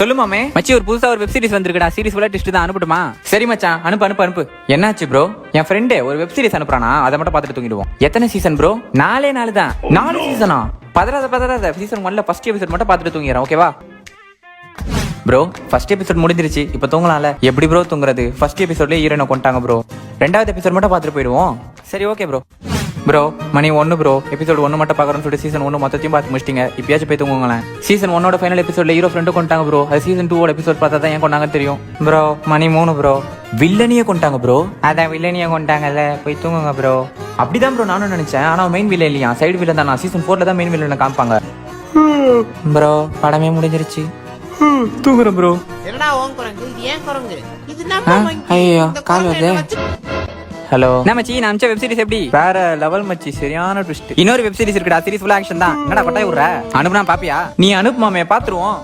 சொல்லுமாமே மச்சி, ஒரு புதுசா ஒரு வெப் சீரிஸ் வந்திருக்குடா. சீரிஸ் ஃபுல்லா ட்விஸ்ட் தான், அனுப்பட்டுமா? சரி மச்சான், அனுப்பு அனுப்பு அனுப்பு. என்னாச்சு ப்ரோ? என் ஃப்ரெண்டு ஒரு வெப் சீரிஸ் அனுப்புறானா, அதை மட்டும் பார்த்துட்டு தூங்கிடுவோம். எத்தனை சீசன் ப்ரோ? 4 தான். 4 சீசனா? பதறாத. சீசன் 1ல ஃபர்ஸ்ட் எபிசோட் மட்டும் பார்த்துட்டு தூங்கிறேன், ஓகேவா? ப்ரோ, ஃபர்ஸ்ட் எபிசோட் முடிஞ்சிருச்சு, இப்போ தூங்கலாம்ல. எப்படி ப்ரோ தூங்குறது? ஃபர்ஸ்ட் எபிசோட்லயே ஹீரோனை கொண்டாங்க ப்ரோ. 2வது எபிசோட் மட்டும் பார்த்துட்டு போயிடுவோம். சரி ஓகே ப்ரோ. ப்ரோ மணி 1 ப்ரோ. எபிசோட் 1 மட்டும் பார்க்கறேன்னு சொல்லிட்டு சீசன் 1 மொத்தத்தையும் பார்த்து முடிச்சிட்டீங்க. இப்பயாச்சும் போய் தூங்குங்களேன். சீசன் 1ஓட ஃபைனல் எபிசோட்ல ஹீரோ ஃப்ரெண்டு கொண்டாங்க ப்ரோ. அது சீசன் 2ஓட எபிசோட் பார்த்தா தான் ஏன் கொண்டாங்கன்னு தெரியும். ப்ரோ மணி 3 ப்ரோ. வில்லனியே கொண்டாங்க ப்ரோ. அதான் வில்லனியே கொண்டாங்கல்ல, போய் தூங்குங்க ப்ரோ. அப்படிதான் ப்ரோ நானும் நினைச்சேன். ஆனா மெயின் வில்லன் இல்லையா, சைடு வில்லன் தான். சீசன் 4ல தான் மெயின் வில்லனை காமிப்பாங்க. ப்ரோ படமே முடிஞ்சிருச்சு, தூங்குறேன் ப்ரோ. என்னடா ஓன் குரங்கு? இது ஏன் குரங்கு? இது நம்ம ஐயோ கால் வருது. ஹலோ என்ன மச்சி, நான் அமிச்ச வெப் சீரிஸ் எப்படி? வேற லெவல் மச்சி, சரியான ட்விஸ்ட். இன்னொரு வெப் சீரிஸ் இருக்குடா, சீரிஸ் ஃபுல் ஆக்ஷன் தான். என்னடா கொட்டாய் விடுற? அனுப்புனா பாப்பியா? நீ அனுப்புமாமே, பாத்துருவோம்.